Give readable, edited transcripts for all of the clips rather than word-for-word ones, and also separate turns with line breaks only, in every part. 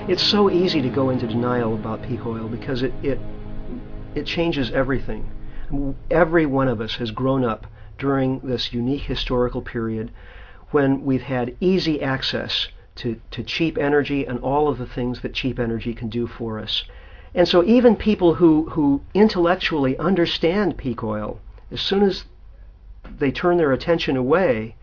It's so easy to go into denial about peak oil because it changes everything. Every one of us has grown up during this unique historical period when we've had easy access to cheap energy and all of the things that cheap energy can do for us. And so even people who intellectually understand peak oil, as soon as they turn their attention away,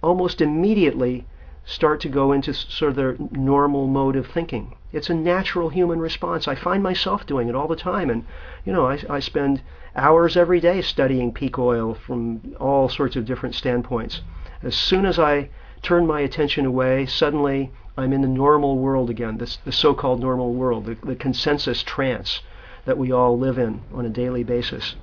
almost immediately start to go into sort of their normal mode of thinking. It's a natural human response. I find myself doing it all the time, and I spend hours every day studying peak oil from all sorts of different standpoints. As soon as I turn my attention away, suddenly I'm in the normal world again, the so-called normal world, the consensus trance that we all live in on a daily basis.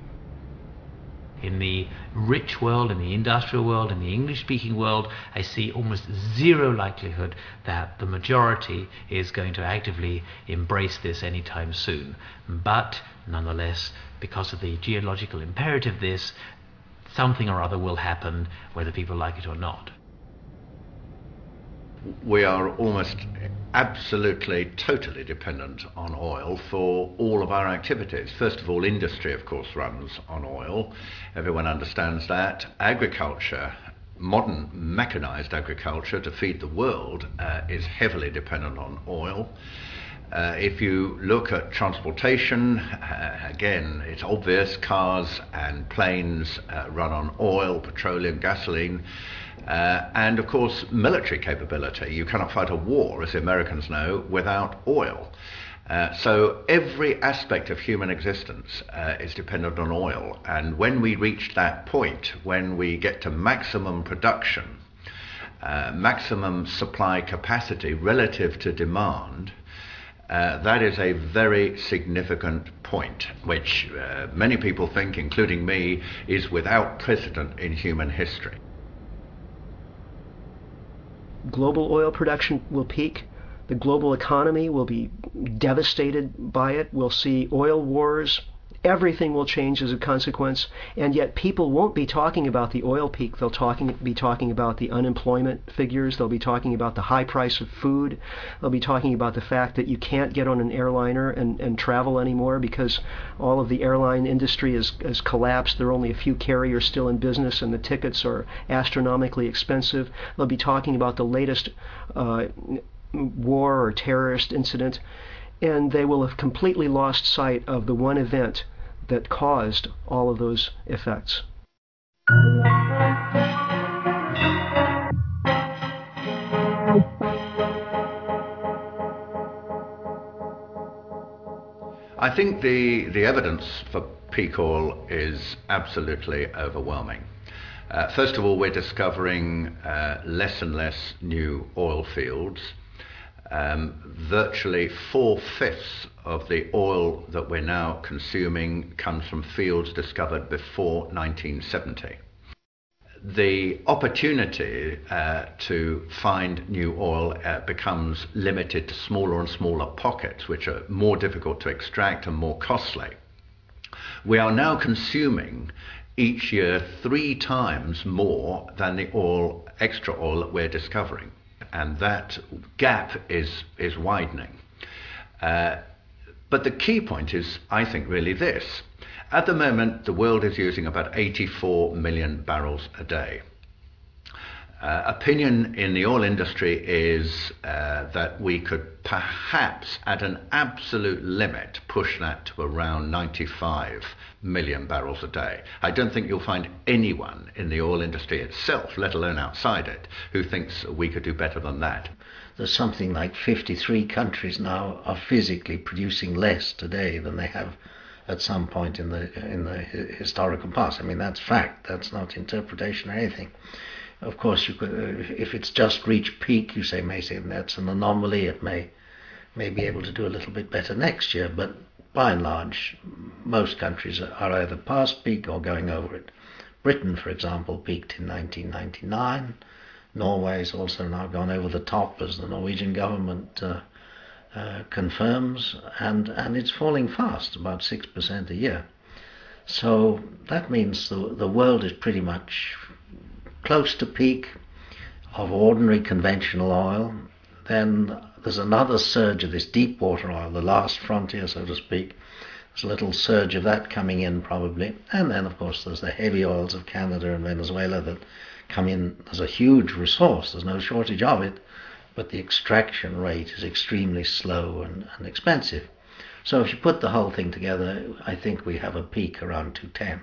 In the rich world, in the industrial world, in the English-speaking world, I see almost zero likelihood that the majority is going to actively embrace this anytime soon. But nonetheless, because of the geological imperative of this, something or other will happen, whether people like it or not.
We are almost absolutely, totally dependent on oil for all of our activities. First of all, industry, of course, runs on oil. Everyone understands that. Agriculture, modern mechanized agriculture to feed the world, is heavily dependent on oil. If you look at transportation, again, it's obvious cars and planes run on oil, petroleum, gasoline. And of course, military capability. You cannot fight a war, as the Americans know, without oil. So every aspect of human existence is dependent on oil. And when we reach that point, when we get to maximum production, maximum supply capacity relative to demand, that is a very significant point, which many people think, including me, is without precedent in human history.
Global oil production will peak. The global economy will be devastated by it. We'll see oil wars. Everything will change as a consequence, and yet people won't be talking about the oil peak. They'll be talking about the unemployment figures. They'll be talking about the high price of food. They'll be talking about the fact that you can't get on an airliner and travel anymore because all of the airline industry has collapsed. There are only a few carriers still in business, and the tickets are astronomically expensive. They'll be talking about the latest war or terrorist incident, and they will have completely lost sight of the one event that caused all of those effects.
I think the evidence for peak oil is absolutely overwhelming. First of all, we're discovering less and less new oil fields. Virtually 4/5 of the oil that we're now consuming comes from fields discovered before 1970. the opportunity to find new oil becomes limited to smaller and smaller pockets, which are more difficult to extract and more costly. We are now consuming each year 3 times more than the extra oil that we're discovering, and that gap is widening. But the key point is, I think, really this. At the moment, the world is using about 84 million barrels a day. Opinion in the oil industry is that we could perhaps, at an absolute limit, push that to around 95 million barrels a day. I don't think you'll find anyone in the oil industry itself, let alone outside it, who thinks we could do better than that.
There's something like 53 countries now are physically producing less today than they have at some point in the historical past. I mean, that's fact. That's not interpretation or anything. Of course, you could, if it's just reached peak, you may say that's an anomaly. It may be able to do a little bit better next year, but by and large, most countries are either past peak or going over it. Britain, for example, peaked in 1999. Norway's also now gone over the top, as the Norwegian government confirms, and it's falling fast, about 6% a year. So that means the world is pretty much close to peak of ordinary conventional oil. Then there's another surge of this deep water oil, the last frontier, so to speak. There's a little surge of that coming in probably. And then, of course, there's the heavy oils of Canada and Venezuela that come in. There's a huge resource, there's no shortage of it, but the extraction rate is extremely slow and expensive. So if you put the whole thing together, I think we have a peak around 210.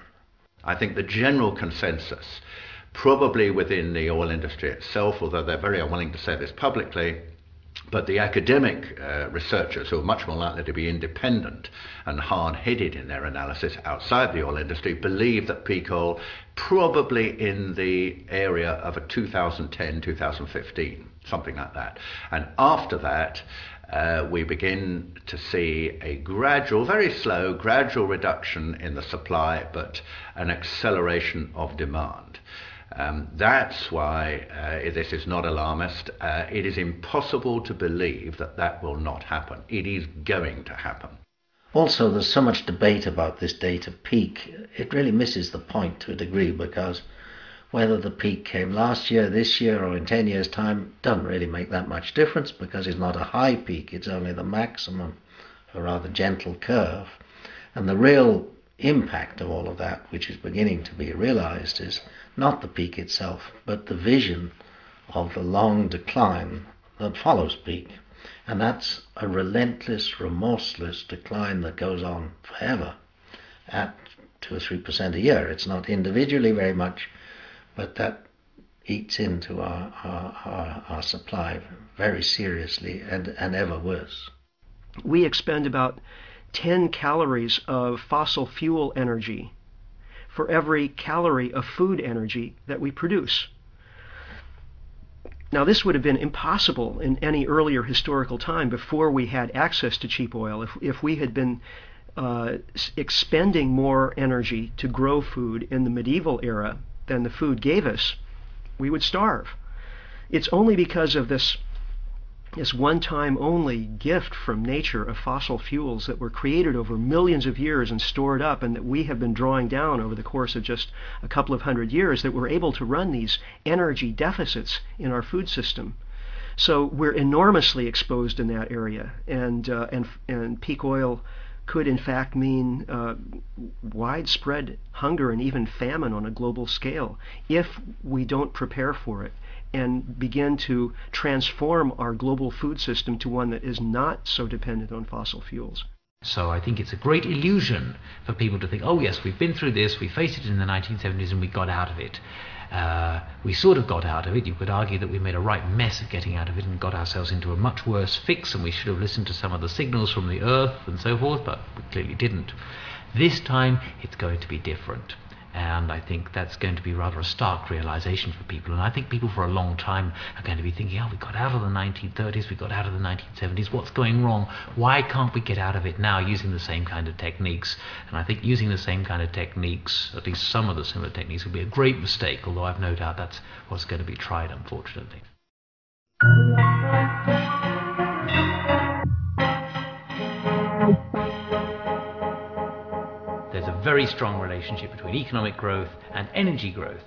I think the general consensus, probably within the oil industry itself, although they're very unwilling to say this publicly, but the academic researchers, who are much more likely to be independent and hard-headed in their analysis outside the oil industry, believe that peak oil probably in the area of a 2010, 2015, something like that. And after that, we begin to see a gradual, very slow, gradual reduction in the supply, but an acceleration of demand. That's why this is not alarmist. It is impossible to believe that will not happen. It is going to happen.
Also, there's so much debate about this date of peak. It really misses the point to a degree, because whether the peak came last year, this year, or in 10 years' time doesn't really make that much difference, because it's not a high peak, it's only the maximum, a rather gentle curve. And the real impact of all of that, which is beginning to be realized, is not the peak itself, but the vision of the long decline that follows peak. And that's a relentless, remorseless decline that goes on forever at 2 or 3% a year. It's not individually very much, but that eats into our supply very seriously and ever worse.
We expend about 10 calories of fossil fuel energy for every calorie of food energy that we produce. Now, this would have been impossible in any earlier historical time before we had access to cheap oil. If we had been expending more energy to grow food in the medieval era than the food gave us, we would starve. It's only because of this one-time only gift from nature of fossil fuels that were created over millions of years and stored up, and that we have been drawing down over the course of just a couple of hundred years, that we're able to run these energy deficits in our food system. So we're enormously exposed in that area, and peak oil could in fact mean widespread hunger and even famine on a global scale if we don't prepare for it and begin to transform our global food system to one that is not so dependent on fossil fuels.
So I think it's a great illusion for people to think, oh yes, we've been through this, we faced it in the 1970s and we got out of it. We sort of got out of it. You could argue that we made a right mess of getting out of it and got ourselves into a much worse fix, and we should have listened to some of the signals from the earth and so forth, but we clearly didn't. This time it's going to be different. And I think that's going to be rather a stark realization for people. And I think people for a long time are going to be thinking, oh, we got out of the 1930s, we got out of the 1970s, what's going wrong? Why can't we get out of it now using the same kind of techniques? And I think using the same kind of techniques, at least some of the similar techniques, would be a great mistake, although I've no doubt that's what's going to be tried, unfortunately. There's a very strong relationship between economic growth and energy growth,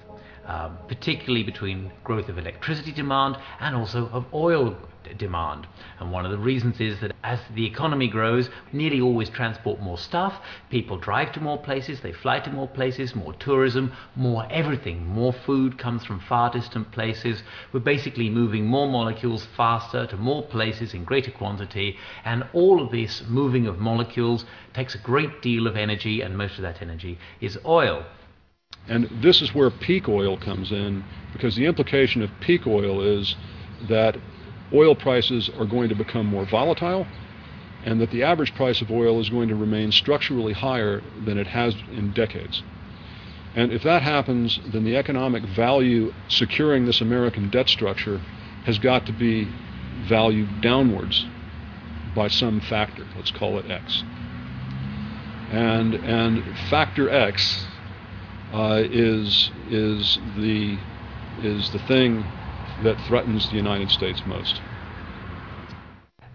particularly between growth of electricity demand and also of oil demand. And one of the reasons is that as the economy grows, we nearly always transport more stuff. People drive to more places, they fly to more places, more tourism, more everything. More food comes from far distant places. We're basically moving more molecules faster to more places in greater quantity, and all of this moving of molecules takes a great deal of energy, and most of that energy is oil.
And this is where peak oil comes in, because the implication of peak oil is that oil prices are going to become more volatile, and that the average price of oil is going to remain structurally higher than it has in decades. And if that happens, then the economic value securing this American debt structure has got to be valued downwards by some factor. Let's call it X. And factor X is the thing that threatens the United States most.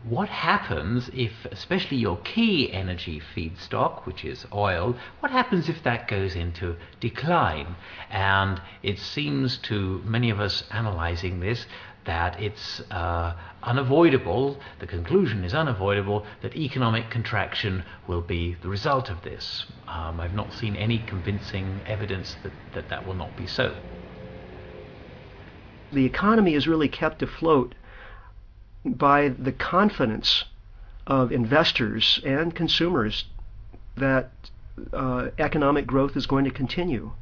What happens if, especially your key energy feedstock, which is oil, what happens if that goes into decline? And it seems to many of us analyzing this that it's unavoidable, the conclusion is unavoidable, that economic contraction will be the result of this. I've not seen any convincing evidence that will not be so.
The economy is really kept afloat by the confidence of investors and consumers that economic growth is going to continue.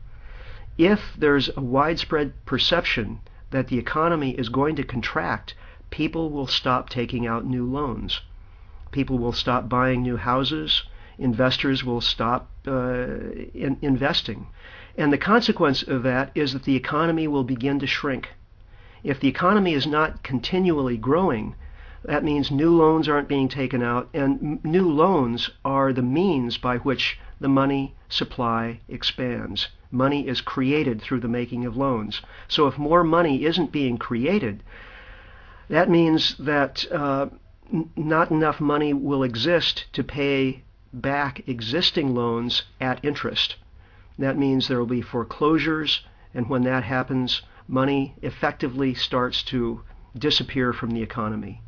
If there's a widespread perception that the economy is going to contract, people will stop taking out new loans. People will stop buying new houses. Investors will stop investing. And the consequence of that is that the economy will begin to shrink. If the economy is not continually growing, that means new loans aren't being taken out, and new loans are the means by which the money supply expands. Money is created through the making of loans. So if more money isn't being created, that means that not enough money will exist to pay back existing loans at interest. That means there will be foreclosures, and when that happens, money effectively starts to disappear from the economy.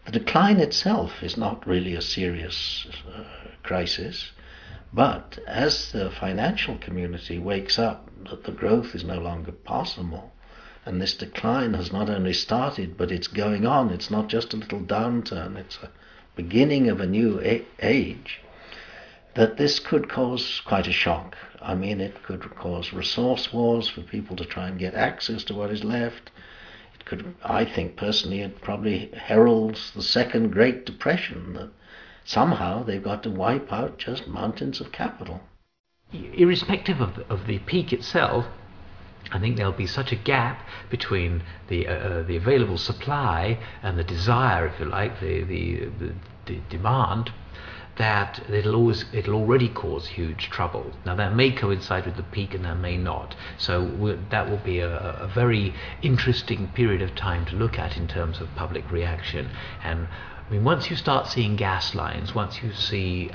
The decline itself is not really a serious crisis, but as the financial community wakes up that the growth is no longer possible, and this decline has not only started, but it's going on, it's not just a little downturn, it's a beginning of a new age, that this could cause quite a shock. I mean, it could cause resource wars for people to try and get access to what is left. It could, I think personally, it probably heralds the second Great Depression, that somehow they've got to wipe out just mountains of capital.
Irrespective of the peak itself, I think there'll be such a gap between the available supply and the desire, if you like, the demand, that it'll already cause huge trouble. Now that may coincide with the peak and that may not. So that will be a very interesting period of time to look at in terms of public reaction. And I mean, once you start seeing gas lines, once you see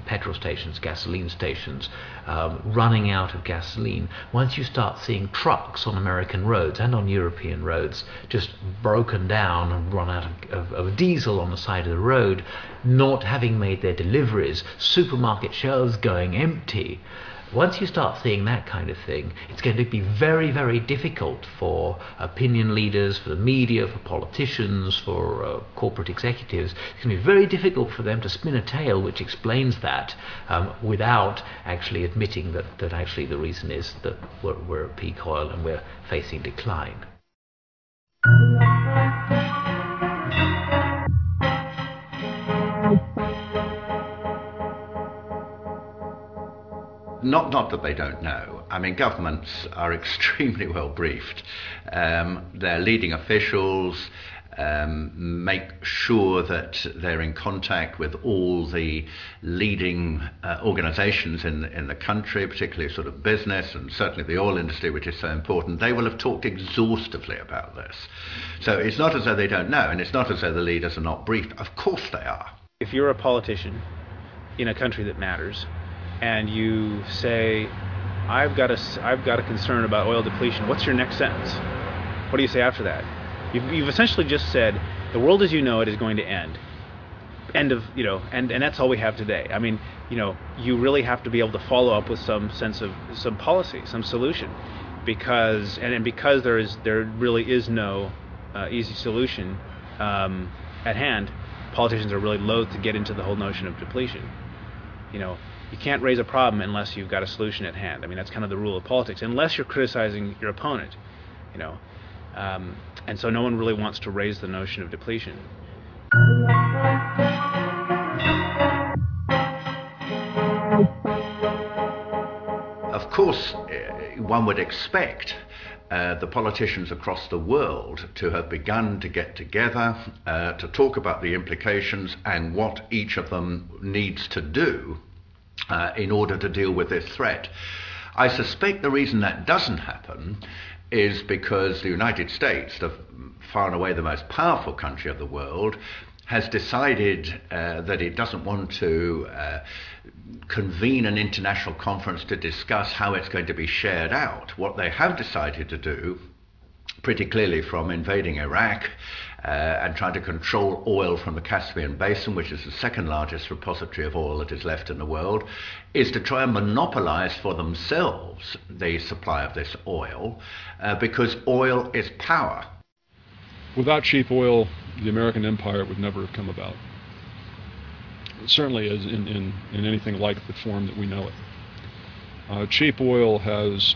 petrol stations, gasoline stations running out of gasoline, once you start seeing trucks on American roads and on European roads just broken down and run out of diesel on the side of the road, not having made their deliveries, supermarket shelves going empty, once you start seeing that kind of thing, it's going to be very, very difficult for opinion leaders, for the media, for politicians, for corporate executives. It's going to be very difficult for them to spin a tale which explains that without actually admitting that actually the reason is that we're at peak oil and we're facing decline.
not that they don't know. I mean, governments are extremely well briefed. Their leading officials make sure that they're in contact with all the leading organizations in the country, particularly sort of business and certainly the oil industry, which is so important. They will have talked exhaustively about this. So it's not as though they don't know, and it's not as though the leaders are not briefed. Of course they are.
If you're a politician in a country that matters, and you say, I've got a concern about oil depletion, what's your next sentence? What do you say after that? You've essentially just said the world as you know it is going to end. End of, and that's all we have today. I mean, you really have to be able to follow up with some sense of some policy, some solution, because there really is no easy solution at hand. Politicians are really loath to get into the whole notion of depletion. You can't raise a problem unless you've got a solution at hand. I mean, that's kind of the rule of politics, unless you're criticizing your opponent, and so no one really wants to raise the notion of depletion.
Of course, one would expect the politicians across the world to have begun to get together to talk about the implications and what each of them needs to do in order to deal with this threat. I suspect the reason that doesn't happen is because the United States, the far and away the most powerful country of the world, has decided that it doesn't want to convene an international conference to discuss how it's going to be shared out. What they have decided to do, pretty clearly from invading Iraq and trying to control oil from the Caspian Basin, which is the second largest repository of oil that is left in the world, is to try and monopolize for themselves the supply of this oil, because oil is power.
Without cheap oil, the American empire would never have come about. Certainly as in anything like the form that we know it. Cheap oil has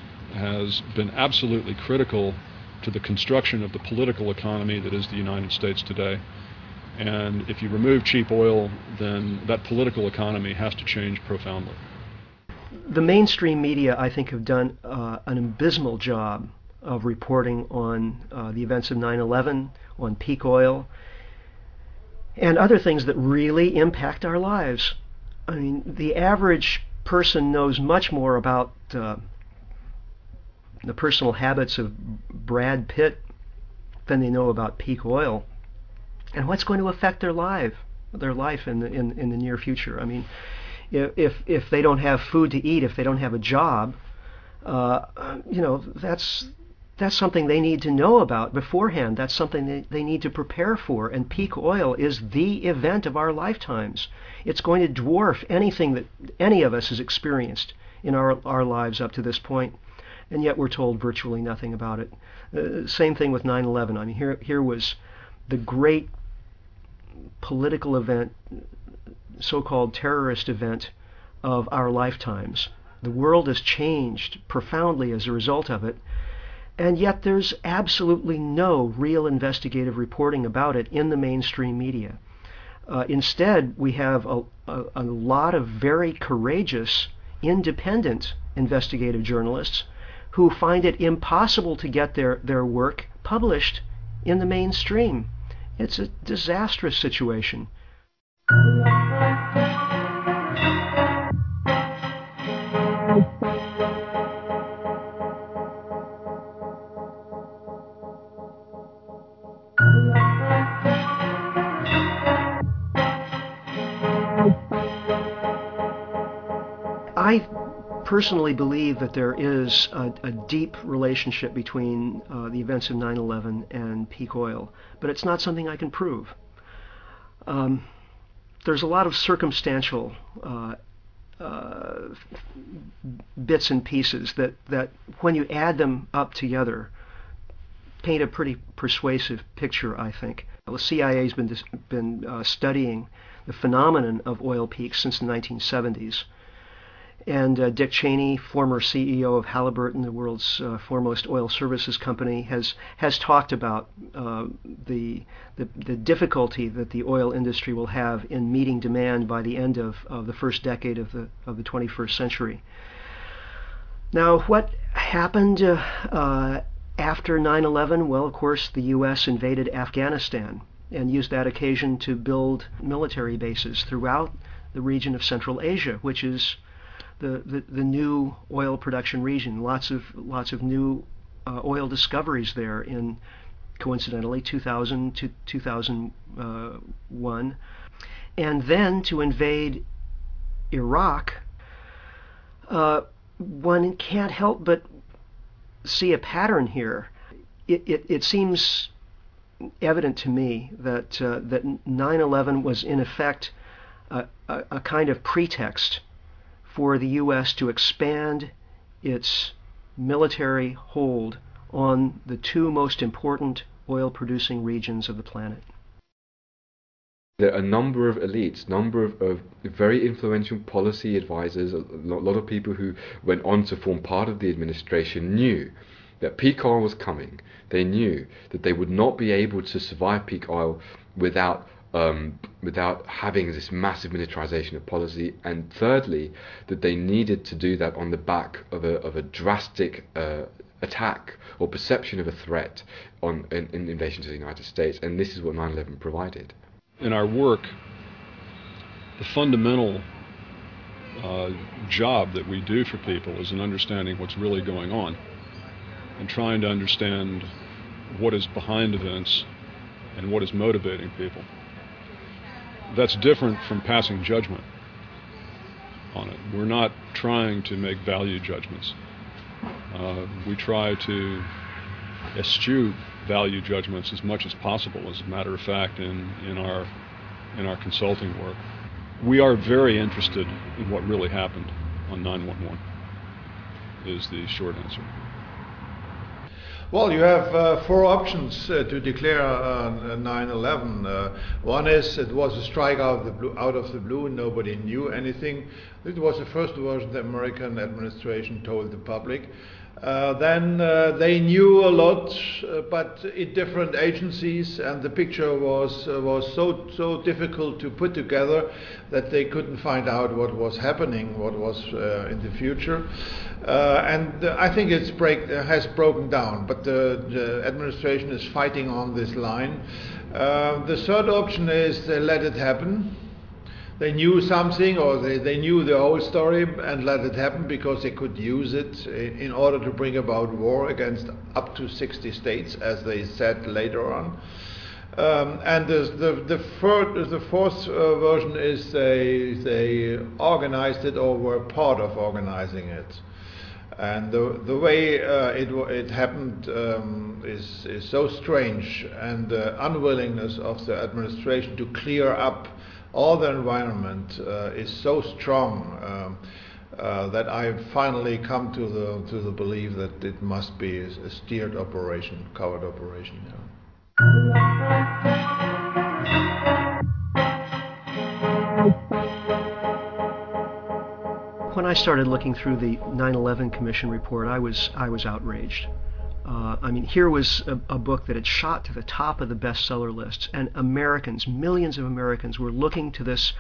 been absolutely critical to the construction of the political economy that is the United States today. And if you remove cheap oil, then that political economy has to change profoundly.
The mainstream media, I think, have done an abysmal job of reporting on the events of 9/11, on peak oil, and other things that really impact our lives. I mean, the average person knows much more about the personal habits of Brad Pitt than they know about peak oil and what's going to affect their life in the near future. I mean, if they don't have food to eat, if they don't have a job, that's something they need to know about beforehand. That's something they need to prepare for. And peak oil is the event of our lifetimes. It's going to dwarf anything that any of us has experienced in our lives up to this point. And yet we're told virtually nothing about it. Same thing with 9/11. I mean, here was the great political event, so-called terrorist event of our lifetimes. The world has changed profoundly as a result of it, and yet there's absolutely no real investigative reporting about it in the mainstream media. Instead, we have a lot of very courageous, independent investigative journalists who find it impossible to get their work published in the mainstream. It's a disastrous situation. I personally believe that there is a deep relationship between the events of 9/11 and peak oil, but it's not something I can prove. There's a lot of circumstantial bits and pieces that when you add them up together paint a pretty persuasive picture, I think. The CIA's been studying the phenomenon of oil peaks since the 1970s. And Dick Cheney, former CEO of Halliburton, the world's foremost oil services company, has talked about the difficulty that the oil industry will have in meeting demand by the end of the first decade of the 21st century. Now, what happened after 9/11? Well, of course, the U.S. invaded Afghanistan and used that occasion to build military bases throughout the region of Central Asia, which is the new oil production region. Lots of new oil discoveries there in, coincidentally, 2000 to 2001. And then to invade Iraq, one can't help but see a pattern here. It seems evident to me that 9/11 was in effect a kind of pretext for the U.S. to expand its military hold on the two most important oil-producing regions of the planet.
There are a number of elites, number of very influential policy advisors, a lot of people who went on to form part of the administration knew that peak oil was coming. They knew that they would not be able to survive peak oil without having this massive militarization of policy, and thirdly, that they needed to do that on the back of a drastic attack or perception of a threat in invasion to the United States, and this is what 9/11 provided.
In our work, the fundamental job that we do for people is in understanding what's really going on and trying to understand what is behind events and what is motivating people. That's different from passing judgment on it. We're not trying to make value judgments. We try to eschew value judgments as much as possible, as a matter of fact, in our consulting work. We are very interested in what really happened on 9/11, is the short answer.
Well, you have four options to declare 9/11. One is it was a strike out of the blue, nobody knew anything. It was the first version the American administration told the public. Then they knew a lot, but in different agencies, and the picture was so difficult to put together that they couldn't find out what was happening, what was in the future. And I think it has broken down, but the administration is fighting on this line. The third option is they let it happen. They knew something, or they knew the whole story and let it happen because they could use it in order to bring about war against up to 60 states, as they said later on. And the fourth version is they organized it or were part of organizing it. And the way it happened is so strange, and the unwillingness of the administration to clear up all the environment is so strong that I finally come to the belief that it must be a steered operation, covert operation.
When I started looking through the 9/11 Commission report, I was outraged. Here was a book that had shot to the top of the bestseller lists, and Americans, millions of Americans, were looking to this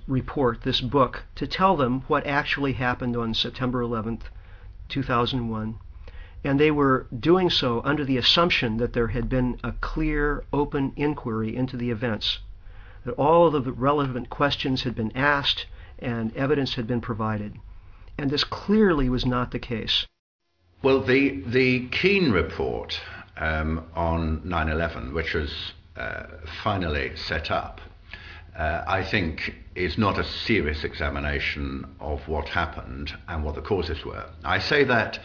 report, this book, to tell them what actually happened on September 11th, 2001. And they were doing so under the assumption that there had been a clear, open inquiry into the events, that all of the relevant questions had been asked and evidence had been provided. And this clearly was not the case.
Well, the Keane report on 9/11, which was finally set up, I think is not a serious examination of what happened and what the causes were. I say that,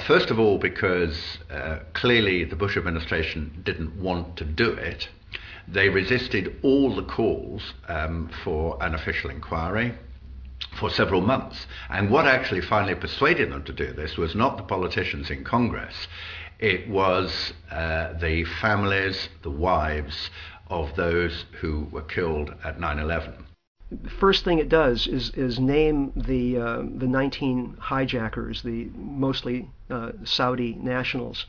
first of all, because clearly the Bush administration didn't want to do it. They resisted all the calls for an official inquiry for several months. And what actually finally persuaded them to do this was not the politicians in Congress. It was the families, the wives of those who were killed at 9/11.
The first thing it does is name the 19 hijackers, the mostly Saudi nationals.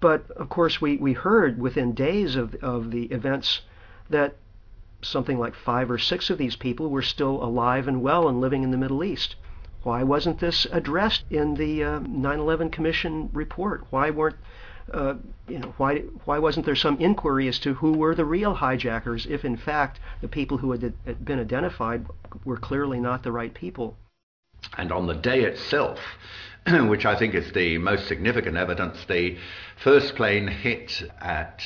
But of course we heard within days of the events that something like 5 or 6 of these people were still alive and well and living in the Middle East. Why wasn't this addressed in the 9/11 Commission report? Why weren't why wasn't there some inquiry as to who were the real hijackers if in fact the people who had been identified were clearly not the right people?
And on the day itself, which I think is the most significant evidence, the first plane hit at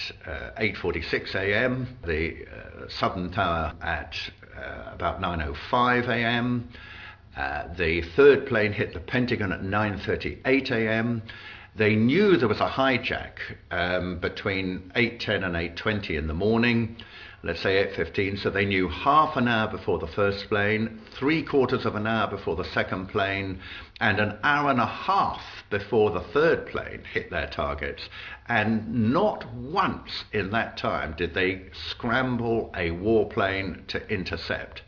8:46 a.m., the Southern Tower at about 9:05 a.m., the third plane hit the Pentagon at 9:38 a.m. They knew there was a hijack between 8:10 and 8:20 in the morning, let's say 8:15, so they knew half an hour before the first plane, 3/4 of an hour before the second plane, and an hour and a half before the third plane hit their targets. And not once in that time did they scramble a warplane to intercept.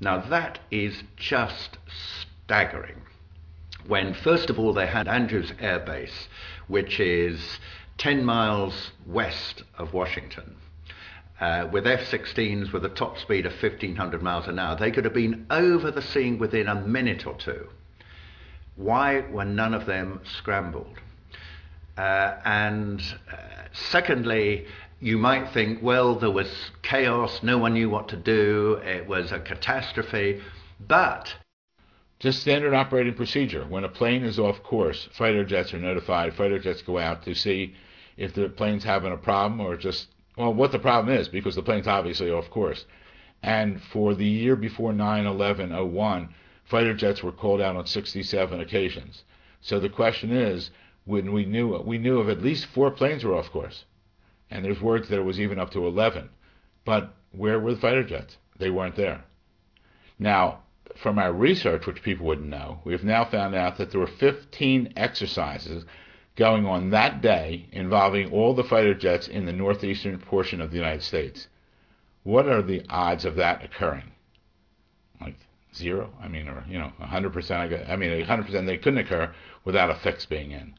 Now that is just staggering. When first of all they had Andrews Air Base, which is 10 miles west of Washington, with F-16s with a top speed of 1,500 miles an hour, they could have been over the scene within a minute or two. Why were none of them scrambled? Secondly, you might think, well, there was chaos, no one knew what to do, it was a catastrophe, but
just standard operating procedure. When a plane is off course, fighter jets are notified. Fighter jets go out to see if the plane's having a problem or just, well, what the problem is, because the plane's obviously off course. And for the year before 9/11/01, fighter jets were called out on 67 occasions. So the question is, when we knew of at least 4 planes were off course. And there's words that it was even up to 11. But where were the fighter jets? They weren't there. Now, from our research, which people wouldn't know, we've now found out that there were 15 exercises going on that day involving all the fighter jets in the northeastern portion of the United States. What are the odds of that occurring? Like 0? I mean, or 100%. 100% they couldn't occur without a fix being in.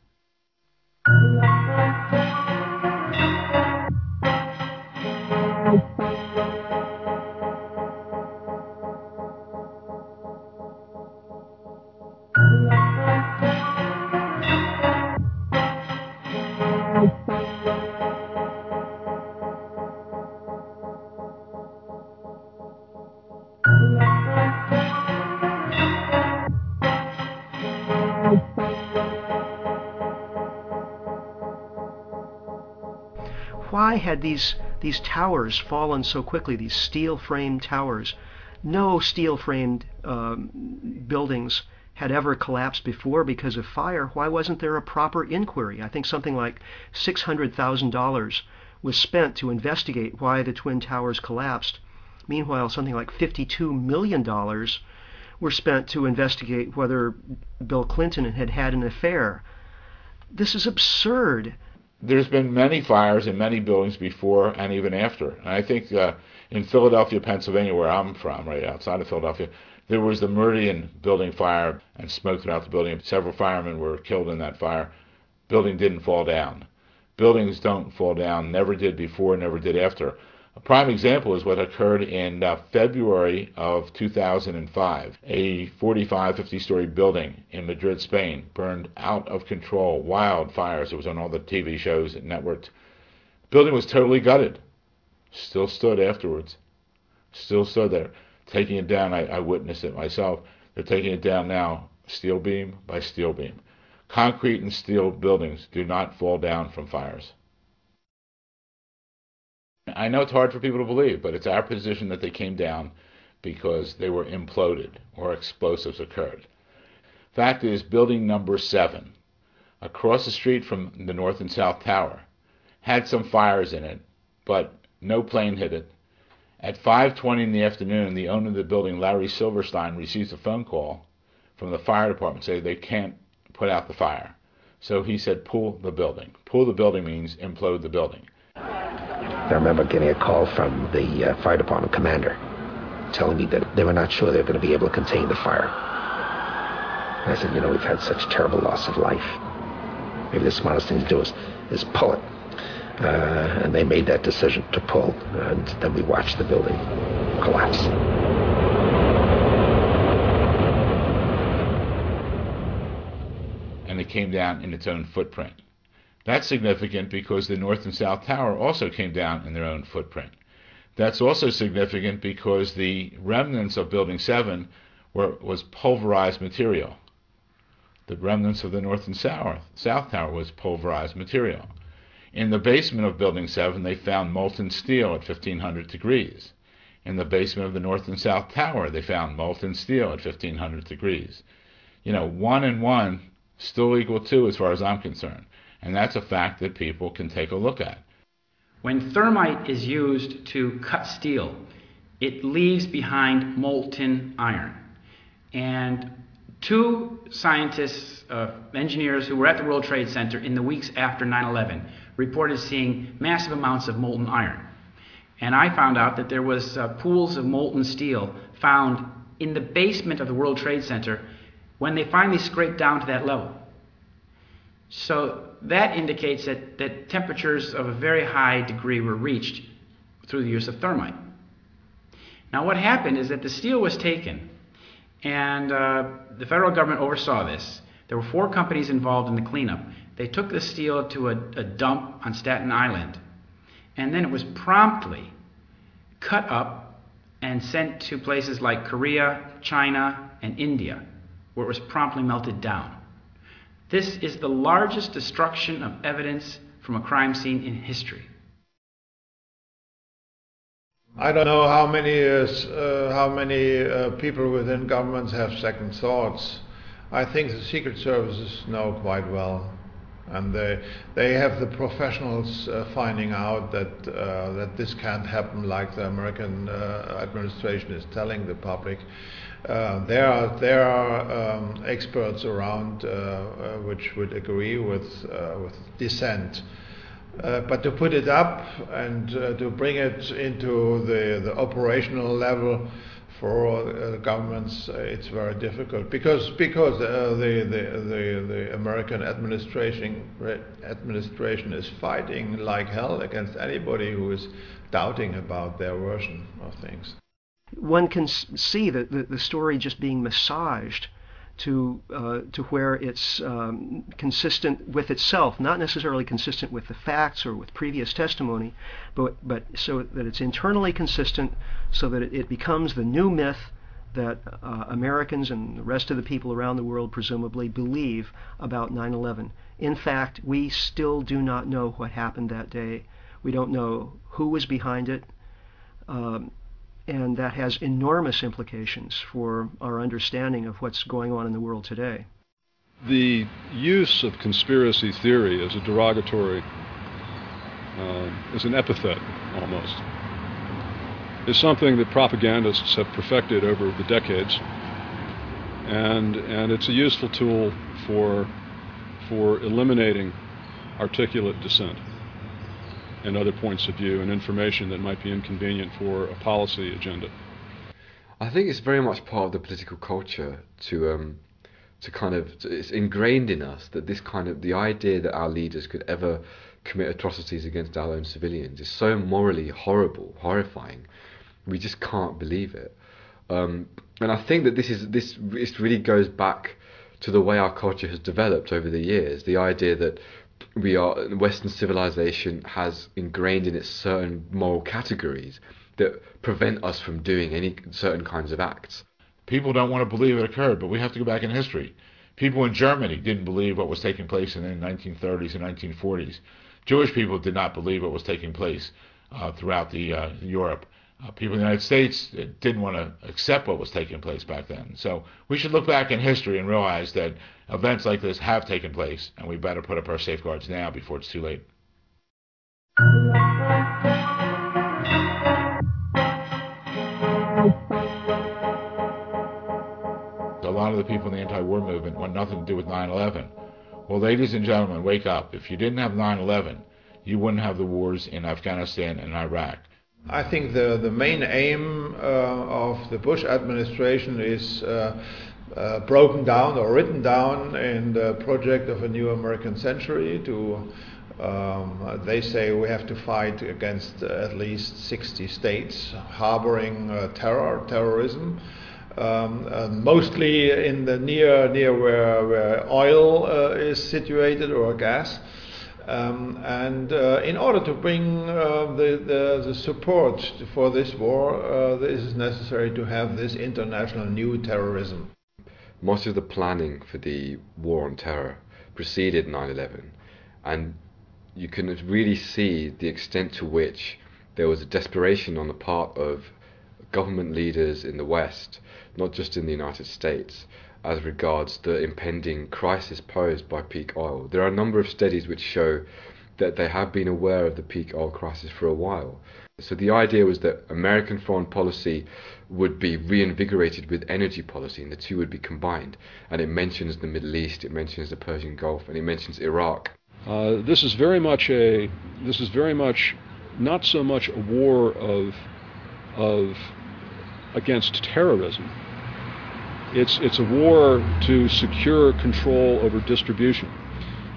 Why had these towers fallen so quickly, these steel-framed towers? No steel-framed buildings had ever collapsed before because of fire. Why wasn't there a proper inquiry? I think something like $600,000 was spent to investigate why the Twin Towers collapsed. Meanwhile, something like $52 million were spent to investigate whether Bill Clinton had had an affair. This is absurd.
There's been many fires in many buildings before and even after. And I think in Philadelphia, Pennsylvania, where I'm from, right outside of Philadelphia, there was the Meridian building fire and smoke throughout the building. Several firemen were killed in that fire. Building didn't fall down. Buildings don't fall down, never did before, never did after. A prime example is what occurred in February of 2005. A 45, 50-story building in Madrid, Spain, burned out of control, wildfires. It was on all the TV shows and networks. Building was totally gutted. Still stood afterwards. Still stood there. Taking it down, I witnessed it myself. They're taking it down now, steel beam by steel beam. Concrete and steel buildings do not fall down from fires. I know it's hard for people to believe, but it's our position that they came down because they were imploded or explosives occurred. Fact is, building number 7, across the street from the North and South Tower, had some fires in it, but no plane hit it. At 5:20 in the afternoon, the owner of the building, Larry Silverstein, receives a phone call from the fire department saying they can't put out the fire. So he said, pull the building. Pull the building means implode the building.
I remember getting a call from the fire department commander telling me that they were not sure they were going to be able to contain the fire. And I said, we've had such terrible loss of life. Maybe the smartest thing to do is pull it. And they made that decision to pull, and then we watched the building collapse.
and it came down in its own footprint. That's significant because the North and South Tower also came down in their own footprint. That's also significant because the remnants of Building 7 was pulverized material. The remnants of the North and South Tower was pulverized material. In the basement of Building 7, they found molten steel at 1500 degrees. In the basement of the North and South Tower, they found molten steel at 1500 degrees. 1 and 1 still equal 2 as far as I'm concerned. And that's a fact that people can take a look at.
When thermite is used to cut steel, it leaves behind molten iron. And two scientists, engineers who were at the World Trade Center in the weeks after 9/11 reported seeing massive amounts of molten iron. And I found out that there was pools of molten steel found in the basement of the World Trade Center when they finally scraped down to that level. So that indicates that temperatures of a very high degree were reached through the use of thermite. Now what happened is that the steel was taken, and the federal government oversaw this. There were 4 companies involved in the cleanup. They took the steel to a dump on Staten Island, and then it was promptly cut up and sent to places like Korea, China, and India, where it was promptly melted down. This is the largest destruction of evidence from a crime scene in history.
I don't know how many people within governments have second thoughts. I think the Secret Services know quite well, and they have the professionals finding out that this can't happen like the American administration is telling the public. There are experts around which would agree with dissent. But to put it up and to bring it into the operational level for governments, it's very difficult because the American administration is fighting like hell against anybody who is doubting about their version of things.
One can see the story just being massaged to where it's consistent with itself, not necessarily consistent with the facts or with previous testimony, but so that it's internally consistent, so that it becomes the new myth that Americans and the rest of the people around the world presumably believe about 9/11. In fact, we still do not know what happened that day. We don't know who was behind it. And that has enormous implications for our understanding of what's going on in the world today.
The use of conspiracy theory as a derogatory, as an epithet almost, is something that propagandists have perfected over the decades, and it's a useful tool for eliminating articulate dissent and other points of view and information that might be inconvenient for a policy agenda.
I think it's very much part of the political culture it's ingrained in us that the idea that our leaders could ever commit atrocities against our own civilians is so morally horrifying. We just can't believe it. And I think that this really goes back to the way our culture has developed over the years. The idea that Western civilization has ingrained in it certain moral categories that prevent us from doing any certain kinds of acts.
People don't want to believe it occurred, but we have to go back in history. People in Germany didn't believe what was taking place in the 1930s and 1940s. Jewish people did not believe what was taking place throughout Europe. People in the United States didn't want to accept what was taking place back then. So we should look back in history and realize that events like this have taken place, and we better put up our safeguards now before it's too late. A lot of the people in the anti-war movement want nothing to do with 9/11. Well, ladies and gentlemen, wake up. If you didn't have 9/11, you wouldn't have the wars in Afghanistan and Iraq.
I think the main aim of the Bush administration is broken down or written down in the project of a new American century. They say we have to fight against at least 60 states harboring terrorism. mostly in the near where oil is situated, or gas. And in order to bring the support for this war, this is necessary to have this international new terrorism.
Most of the planning for the war on terror preceded 9/11, and you can really see the extent to which there was a desperation on the part of government leaders in the West, not just in the United States, as regards the impending crisis posed by peak oil. There are a number of studies which show that they have been aware of the peak oil crisis for a while. So the idea was that American foreign policy would be reinvigorated with energy policy, and the two would be combined. And it mentions the Middle East, it mentions the Persian Gulf, and it mentions Iraq.
This is very much not so much a war of against terrorism. It's a war to secure control over distribution.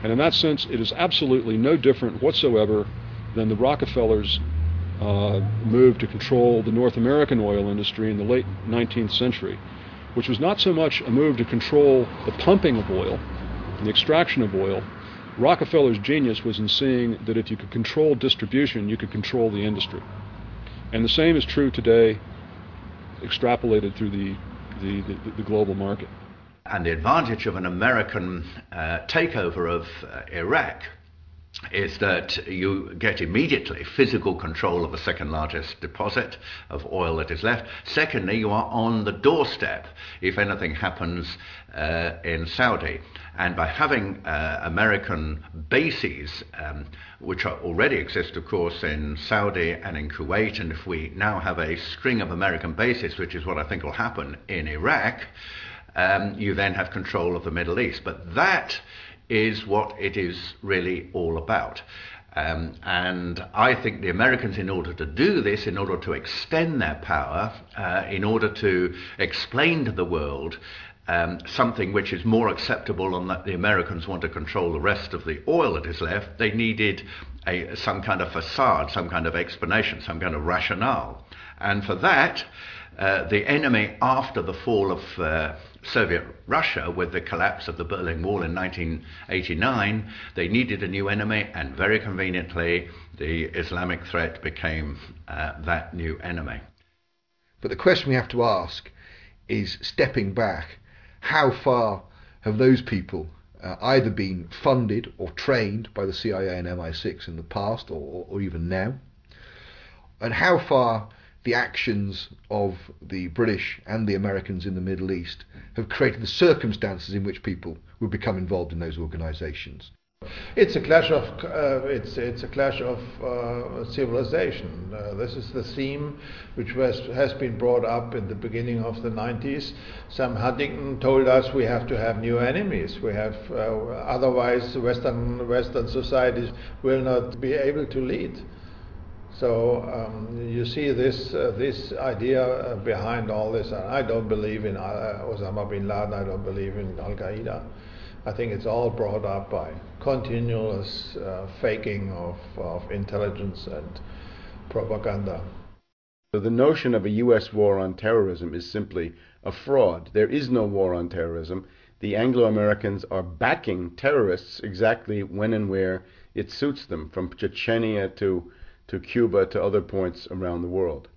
And in that sense, it is absolutely no different whatsoever than the Rockefellers' move to control the North American oil industry in the late 19th century, which was not so much a move to control the pumping of oil and the extraction of oil. Rockefeller's genius was in seeing that if you could control distribution, you could control the industry. And the same is true today, extrapolated through the global market.
And the advantage of an American takeover of Iraq is that you get immediately physical control of the second largest deposit of oil that is left. Secondly, you are on the doorstep if anything happens in Saudi. And by having American bases, which already exist, of course, in Saudi and in Kuwait, and if we now have a string of American bases, which is what I think will happen in Iraq, you then have control of the Middle East. But that is what it is really all about. And I think the Americans, in order to do this, in order to extend their power, in order to explain to the world something which is more acceptable, and that the Americans want to control the rest of the oil that is left, they needed some kind of facade, some kind of explanation, some kind of rationale. And for that, the enemy, after the fall of Soviet Russia, with the collapse of the Berlin Wall in 1989, they needed a new enemy, and very conveniently, the Islamic threat became that new enemy.
But the question we have to ask is, stepping back, how far have those people either been funded or trained by the CIA and MI6 in the past, or even now? And how far the actions of the British and the Americans in the Middle East have created the circumstances in which people will become involved in those organizations?
It's a clash of civilization. This is the theme which has been brought up in the beginning of the 90s. Sam Huntington told us we have to have new enemies. We have otherwise Western societies will not be able to lead. So you see this idea behind all this. I don't believe in Osama bin Laden. I don't believe in Al Qaeda. I think it's all brought up by continuous faking of intelligence and propaganda.
So the notion of a U.S. war on terrorism is simply a fraud. There is no war on terrorism. The Anglo-Americans are backing terrorists exactly when and where it suits them, from Chechnya to Cuba to other points around the world.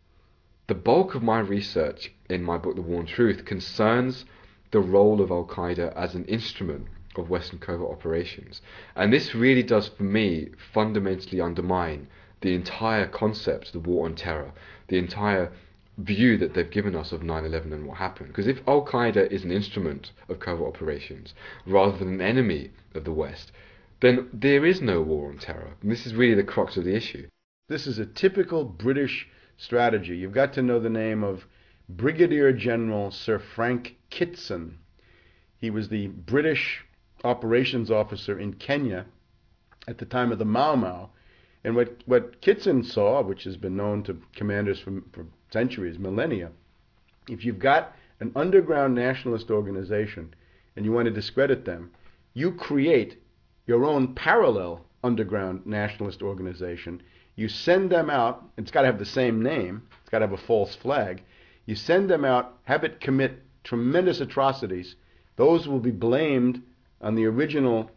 The bulk of my research in my book, The War on Truth, concerns the role of Al-Qaeda as an instrument of Western covert operations. And this really does, for me, fundamentally undermine the entire concept of the war on terror, the entire view that they've given us of 9/11 and what happened. Because if Al-Qaeda is an instrument of covert operations rather than an enemy of the West, then there is no war on terror. And this is really the crux of the issue.
This is a typical British strategy. You've got to know the name of Brigadier General Sir Frank Kitson. He was the British operations officer in Kenya at the time of the Mau Mau. And what Kitson saw, which has been known to commanders for centuries, millennia, if you've got an underground nationalist organization and you want to discredit them, you create your own parallel underground nationalist organization. You send them out. It's got to have the same name. It's got to have a false flag. You send them out, have it commit tremendous atrocities. Those will be blamed on the original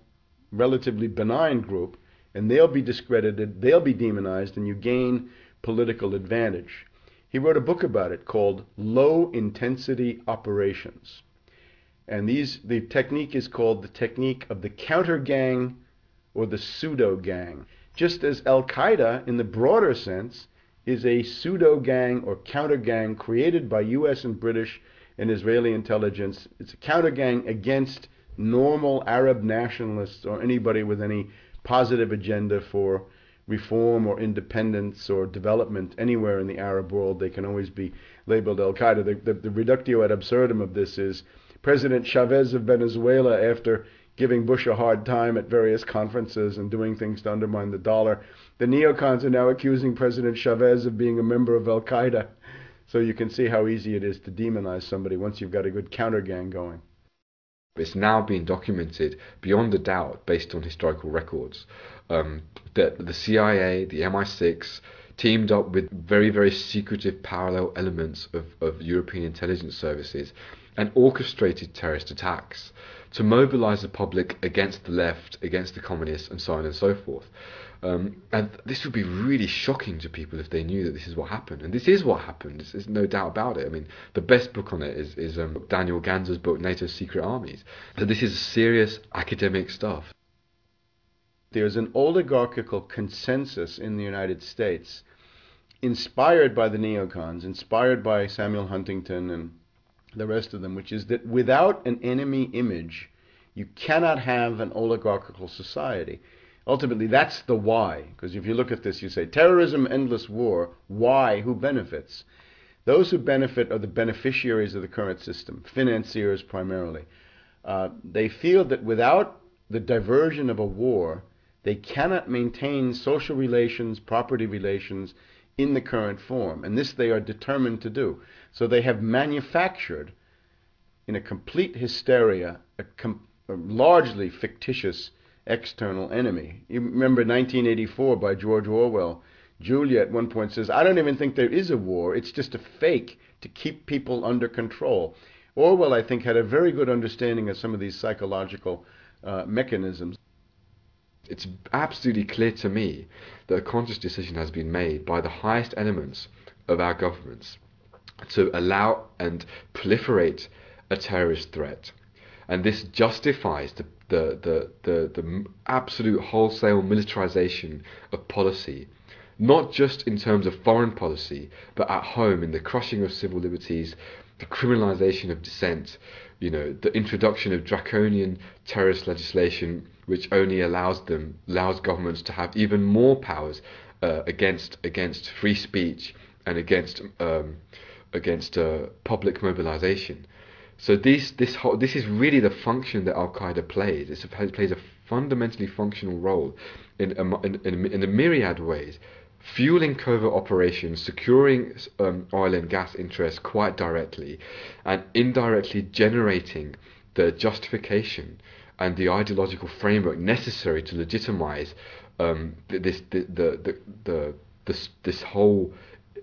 relatively benign group, and they'll be discredited, they'll be demonized, and you gain political advantage. He wrote a book about it called Low Intensity Operations. And the technique is called the technique of the counter gang or the pseudo gang. Just as Al-Qaeda, in the broader sense, is a pseudo gang or counter gang created by US and British and Israeli intelligence. It's a counter gang against normal Arab nationalists or anybody with any positive agenda for reform or independence or development anywhere in the Arab world. They can always be labeled Al-Qaeda. The reductio ad absurdum of this is President Chavez of Venezuela, after giving Bush a hard time at various conferences and doing things to undermine the dollar, the neocons are now accusing President Chavez of being a member of Al-Qaeda. So you can see how easy it is to demonize somebody once you've got a good counter gang going.
It's now being documented beyond a doubt based on historical records that the CIA, the MI6, teamed up with very, very secretive parallel elements of European intelligence services and orchestrated terrorist attacks to mobilize the public against the left, against the communists, and so on and so forth. And this would be really shocking to people if they knew that this is what happened. And this is what happened. There's no doubt about it. I mean, the best book on it is Daniel Ganser's book, NATO's Secret Armies. So this is serious academic stuff.
There's an oligarchical consensus in the United States, inspired by the neocons, inspired by Samuel Huntington and the rest of them, which is that without an enemy image, you cannot have an oligarchical society. Ultimately, that's the why. Because if you look at this, you say, terrorism, endless war, why? Who benefits? Those who benefit are the beneficiaries of the current system, financiers primarily. They feel that without the diversion of a war, they cannot maintain social relations, property relations in the current form. And this they are determined to do. So they have manufactured, in a complete hysteria, a largely fictitious external enemy. You remember 1984 by George Orwell. Julia at one point says, I don't even think there is a war. It's just a fake to keep people under control. Orwell, I think, had a very good understanding of some of these psychological mechanisms.
It's absolutely clear to me that a conscious decision has been made by the highest elements of our governments to allow and proliferate a terrorist threat. And this justifies the absolute wholesale militarization of policy, not just in terms of foreign policy, but at home in the crushing of civil liberties, the criminalization of dissent, the introduction of draconian terrorist legislation, which only allows governments to have even more powers against free speech and against public mobilization. So this is really the function that Al-Qaeda plays. It plays a fundamentally functional role in a myriad of ways, fueling covert operations, securing oil and gas interests quite directly, and indirectly generating the justification and the ideological framework necessary to legitimize this whole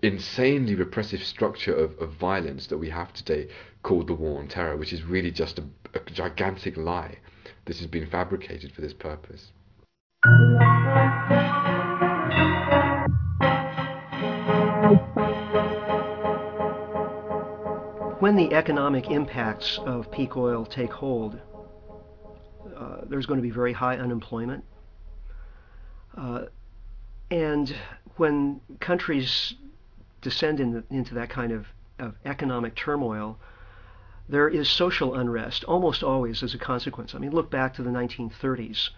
insanely repressive structure of violence that we have today, called the war on terror, which is really just a gigantic lie. This has been fabricated for this purpose.
When the economic impacts of peak oil take hold, there's going to be very high unemployment. And when countries descend into that kind of economic turmoil, there is social unrest almost always as a consequence. I mean, look back to the 1930s.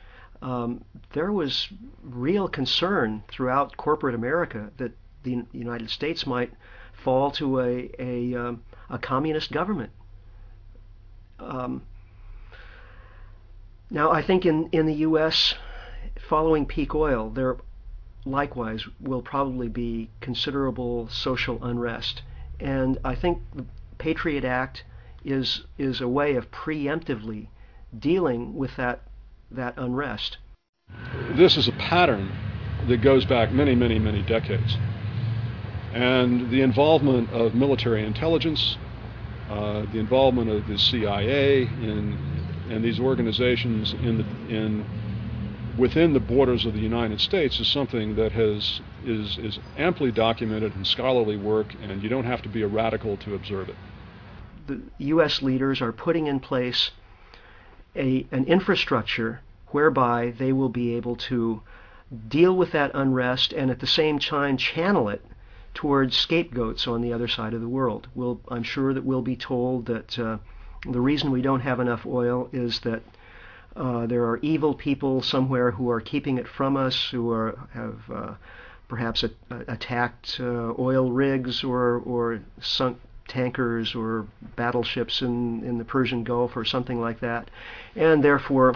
There was real concern throughout corporate America that the United States might fall to a communist government. Now, I think in the U.S., following peak oil, there likewise will probably be considerable social unrest. And I think the Patriot Act is a way of preemptively dealing with that unrest.
This is a pattern that goes back many, many, many decades. And the involvement of military intelligence, the involvement of the CIA and these organizations within the borders of the United States is something that is amply documented in scholarly work, and you don't have to be a radical to observe it.
The U.S. leaders are putting in place an infrastructure whereby they will be able to deal with that unrest and at the same time channel it towards scapegoats on the other side of the world. I'm sure that we'll be told that the reason we don't have enough oil is that there are evil people somewhere who are keeping it from us, who have perhaps attacked oil rigs or sunk tankers or battleships in the Persian Gulf or something like that, and therefore,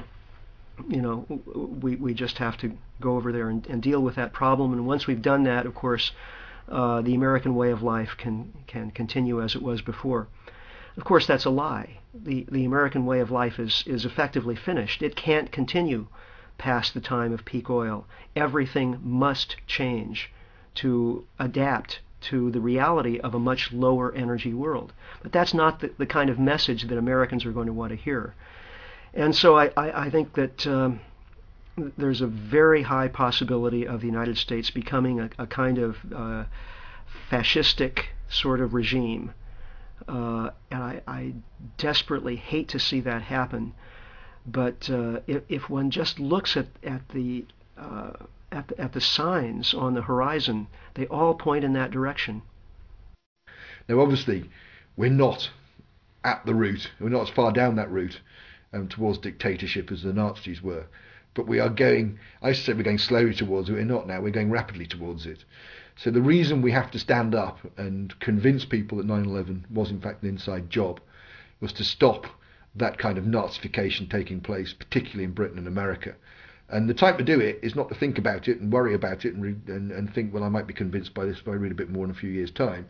we just have to go over there and deal with that problem. And once we've done that, of course, the American way of life can continue as it was before. Of course, that's a lie. The American way of life is effectively finished. It can't continue past the time of peak oil. Everything must change to adapt to the reality of a much lower energy world. But that's not the kind of message that Americans are going to want to hear. And so I think that there's a very high possibility of the United States becoming a kind of fascistic sort of regime. And I desperately hate to see that happen. But if one just looks at the signs on the horizon, they all point in that direction.
Now, obviously, we're not at the route. We're not as far down that route towards dictatorship as the Nazis were. But we are going, I say we're going slowly towards it. We're not now. We're going rapidly towards it. So the reason we have to stand up and convince people that 9/11 was in fact an inside job was to stop that kind of Nazification taking place, particularly in Britain and America. And the time to do it is not to think about it and worry about it and think, well, I might be convinced by this if I read a bit more in a few years' time.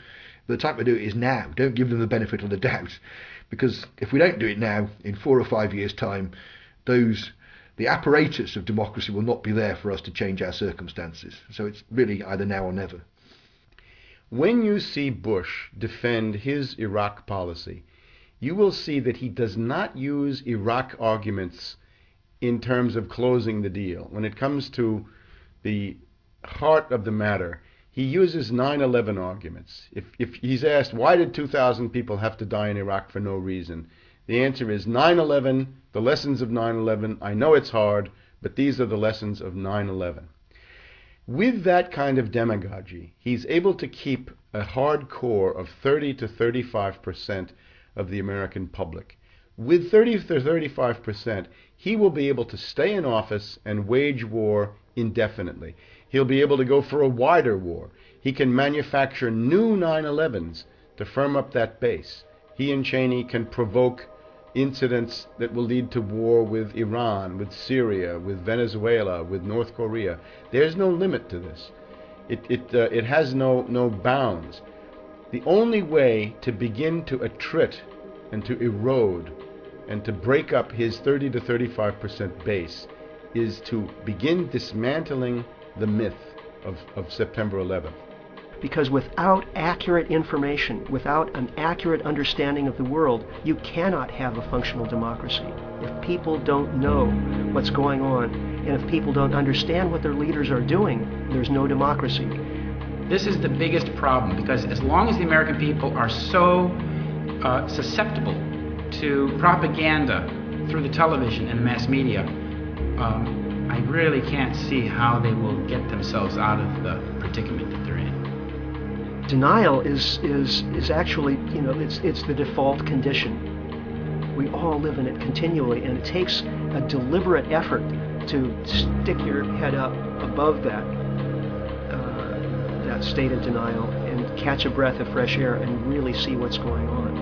The time to do it is now. Don't give them the benefit of the doubt. Because if we don't do it now, in 4 or 5 years' time, the apparatus of democracy will not be there for us to change our circumstances. So it's really either now or never.
When you see Bush defend his Iraq policy, you will see that he does not use Iraq arguments in terms of closing the deal. When it comes to the heart of the matter, he uses 9/11 arguments. If he's asked, why did 2,000 people have to die in Iraq for no reason? The answer is 9/11, the lessons of 9/11. I know it's hard, but these are the lessons of 9/11. With that kind of demagogy, he's able to keep a hard core of 30 to 35% of the American public. With 30 to 35%, he will be able to stay in office and wage war indefinitely. He'll be able to go for a wider war. He can manufacture new 9/11s to firm up that base. He and Cheney can provoke incidents that will lead to war with Iran, with Syria, with Venezuela, with North Korea. There's no limit to this. It has no bounds. The only way to begin to attrit and to erode and to break up his 30 to 35% base is to begin dismantling the myth of September 11th.
Because without accurate information, without an accurate understanding of the world, you cannot have a functional democracy. If people don't know what's going on, and if people don't understand what their leaders are doing, there's no democracy.
This is the biggest problem, because as long as the American people are so susceptible to propaganda through the television and mass media, I really can't see how they will get themselves out of the predicament that they're in.
Denial is actually, it's the default condition. We all live in it continually, and it takes a deliberate effort to stick your head up above that state of denial and catch a breath of fresh air and really see what's going on.